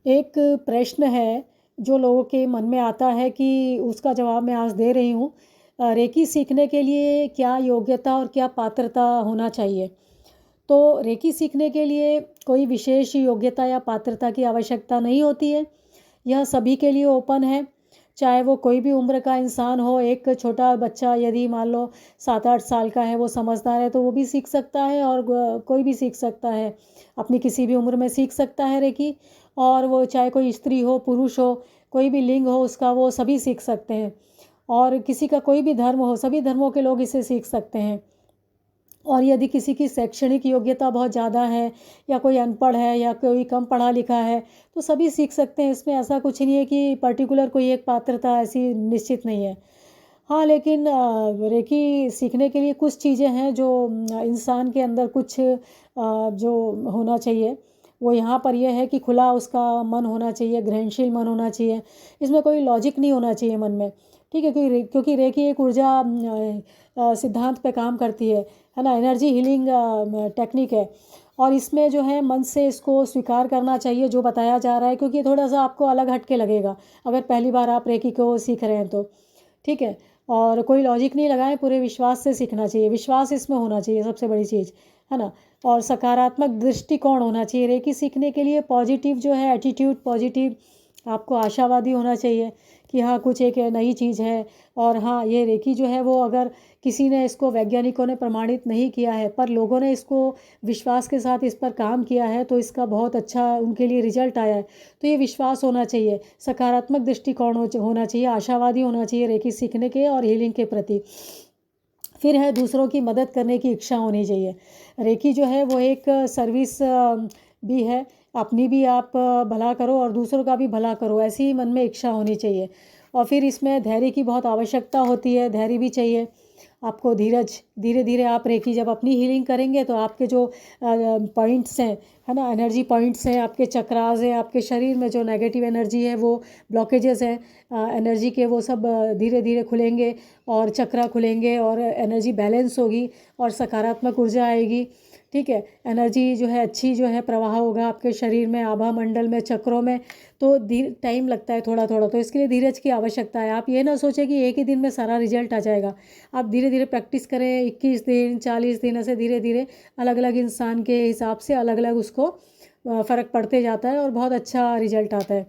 एक प्रश्न है जो लोगों के मन में आता है कि उसका जवाब मैं आज दे रही हूँ। रेकी सीखने के लिए क्या योग्यता और क्या पात्रता होना चाहिए? तो रेकी सीखने के लिए कोई विशेष योग्यता या पात्रता की आवश्यकता नहीं होती है। यह सभी के लिए ओपन है, चाहे वो कोई भी उम्र का इंसान हो। एक छोटा बच्चा यदि मान लो 7-8 साल का है, वो समझदार है, तो वो भी सीख सकता है और कोई भी सीख सकता है, अपनी किसी भी उम्र में सीख सकता है रेकी। और वो चाहे कोई स्त्री हो, पुरुष हो, कोई भी लिंग हो उसका, वो सभी सीख सकते हैं। और किसी का कोई भी धर्म हो, सभी धर्मों के लोग इसे सीख सकते हैं। और यदि किसी की शैक्षणिक योग्यता बहुत ज़्यादा है, या कोई अनपढ़ है, या कोई कम पढ़ा लिखा है, तो सभी सीख सकते हैं। इसमें ऐसा कुछ नहीं है कि पर्टिकुलर कोई एक पात्रता ऐसी निश्चित नहीं है। हाँ, लेकिन रेकी सीखने के लिए कुछ चीज़ें हैं जो इंसान के अंदर कुछ जो होना चाहिए। वो यहाँ पर यह है कि खुला उसका मन होना चाहिए, ग्रहणशील मन होना चाहिए। इसमें कोई लॉजिक नहीं होना चाहिए मन में। ठीक है, क्योंकि रेकी एक ऊर्जा सिद्धांत पे काम करती है ना, एनर्जी हीलिंग टेक्निक है। और इसमें जो है मन से इसको स्वीकार करना चाहिए जो बताया जा रहा है, क्योंकि ये थोड़ा सा आपको अलग हट के लगेगा अगर पहली बार आप रेकी को सीख रहे हैं तो। ठीक है, और कोई लॉजिक नहीं लगाएं, पूरे विश्वास से सीखना चाहिए। विश्वास इसमें होना चाहिए, सबसे बड़ी चीज़ है ना। और सकारात्मक दृष्टिकोण होना चाहिए रेकी सीखने के लिए। पॉजिटिव जो है एटीट्यूड, पॉजिटिव, आपको आशावादी होना चाहिए कि हाँ कुछ एक नई चीज़ है। और हाँ, ये रेकी जो है वो अगर किसी ने इसको, वैज्ञानिकों ने प्रमाणित नहीं किया है, पर लोगों ने इसको विश्वास के साथ इस पर काम किया है, तो इसका बहुत अच्छा उनके लिए रिजल्ट आया है। तो ये विश्वास होना चाहिए, सकारात्मक दृष्टिकोण होना चाहिए, आशावादी होना चाहिए रेकी सीखने के और हीलिंग के प्रति। फिर है दूसरों की मदद करने की इच्छा होनी चाहिए। रेकी जो है वो एक सर्विस भी है। अपनी भी आप भला करो और दूसरों का भी भला करो, ऐसी ही मन में इच्छा होनी चाहिए। और फिर इसमें धैर्य की बहुत आवश्यकता होती है, धैर्य भी चाहिए आपको, धीरज। धीरे धीरे आप रेकी जब अपनी हीलिंग करेंगे तो आपके जो पॉइंट्स हैं, है ना, एनर्जी पॉइंट्स हैं, आपके चक्रास हैं, आपके शरीर में जो नेगेटिव एनर्जी है, वो ब्लॉकेजेस हैं एनर्जी के, वो सब धीरे धीरे खुलेंगे और चक्रा खुलेंगे और एनर्जी बैलेंस होगी और सकारात्मक ऊर्जा आएगी। ठीक है, एनर्जी जो है अच्छी जो है प्रवाह होगा आपके शरीर में, आभा मंडल में, चक्रों में। तो टाइम लगता है थोड़ा थोड़ा, तो इसके लिए धीरज की आवश्यकता है। आप ये ना सोचें कि एक ही दिन में सारा रिजल्ट आ जाएगा। आप धीरे धीरे प्रैक्टिस करें, 21 दिन, 40 दिन, ऐसे धीरे धीरे अलग अलग इंसान के हिसाब से अलग अलग उसको फ़र्क पड़ते जाता है और बहुत अच्छा रिजल्ट आता है।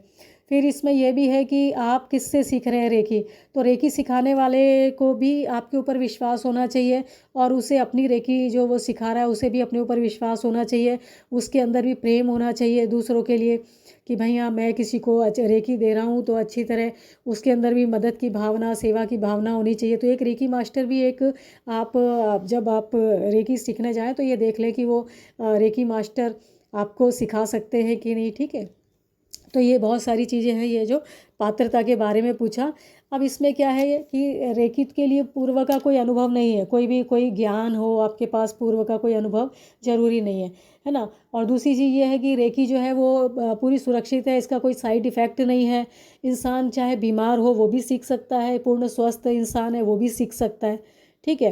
फिर इसमें यह भी है कि आप किससे सीख रहे हैं रेकी। तो रेकी सिखाने वाले को भी आपके ऊपर विश्वास होना चाहिए, और उसे अपनी रेकी जो वो सिखा रहा है उसे भी अपने ऊपर विश्वास होना चाहिए। उसके अंदर भी प्रेम होना चाहिए दूसरों के लिए, कि भाई हाँ मैं किसी को रेकी दे रहा हूँ तो अच्छी तरह उसके अंदर भी मदद की भावना, सेवा की भावना होनी चाहिए। तो एक रेकी मास्टर भी एक, आप जब आप रेकी सीखने जाएं तो ये देख लें कि वो रेकी मास्टर आपको सिखा सकते हैं कि नहीं। ठीक है, तो ये बहुत सारी चीज़ें हैं, ये जो पात्रता के बारे में पूछा। अब इसमें क्या है कि रेकी के लिए पूर्व का कोई अनुभव नहीं है, कोई भी कोई ज्ञान हो आपके पास, पूर्व का कोई अनुभव जरूरी नहीं है ना। और दूसरी चीज़ ये है कि रेकी जो है वो पूरी सुरक्षित है, इसका कोई साइड इफ़ेक्ट नहीं है। इंसान चाहे बीमार हो वो भी सीख सकता है, पूर्ण स्वस्थ इंसान है वो भी सीख सकता है। ठीक है,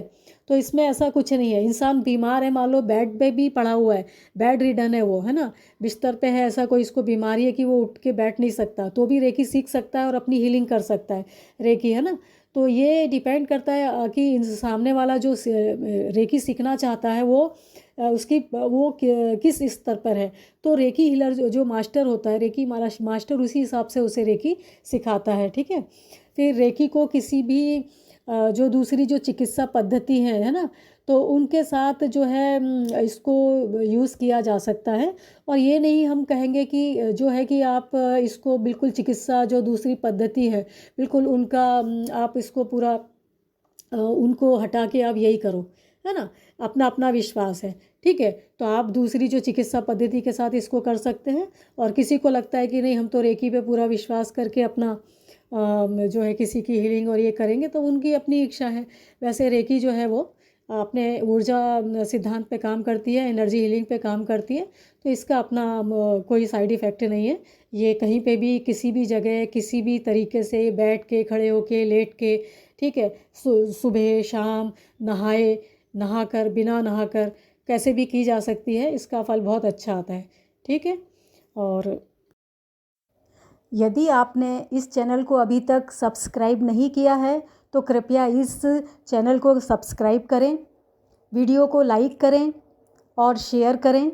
तो इसमें ऐसा कुछ नहीं है। इंसान बीमार है, मान लो बेड पे भी पड़ा हुआ है, बेड रिडन है वो, है ना, बिस्तर पे है, ऐसा कोई इसको बीमारी है कि वो उठ के बैठ नहीं सकता, तो भी रेकी सीख सकता है और अपनी हीलिंग कर सकता है रेकी, है ना। तो ये डिपेंड करता है कि सामने वाला जो रेकी सीखना चाहता है वो उसकी वो किस स्तर पर है। तो रेकी हीलर जो मास्टर होता है, रेकी मास्टर, उसी हिसाब से उसे रेकी सिखाता है। ठीक है, फिर रेकी को किसी भी जो दूसरी जो चिकित्सा पद्धति है ना, तो उनके साथ जो है इसको यूज़ किया जा सकता है। और ये नहीं हम कहेंगे कि जो है कि आप इसको बिल्कुल चिकित्सा जो दूसरी पद्धति है बिल्कुल उनका आप इसको पूरा उनको हटा के आप यही करो, है ना। अपना अपना विश्वास है। ठीक है, तो आप दूसरी जो चिकित्सा पद्धति के साथ इसको कर सकते हैं। और किसी को लगता है कि नहीं हम तो रेकी पे पूरा विश्वास करके अपना जो है किसी की हीलिंग और ये करेंगे, तो उनकी अपनी इच्छा है। वैसे रेकी जो है वो अपने ऊर्जा सिद्धांत पे काम करती है, एनर्जी हीलिंग पे काम करती है। तो इसका अपना कोई साइड इफ़ेक्ट नहीं है। ये कहीं पे भी, किसी भी जगह, किसी भी तरीके से, बैठ के, खड़े होके, लेट के, ठीक है, सुबह शाम, नहाए, नहाकर, बिना नहाकर, कैसे भी की जा सकती है। इसका फल बहुत अच्छा आता है। ठीक है, और यदि आपने इस चैनल को अभी तक सब्सक्राइब नहीं किया है तो कृपया इस चैनल को सब्सक्राइब करें, वीडियो को लाइक करें और शेयर करें।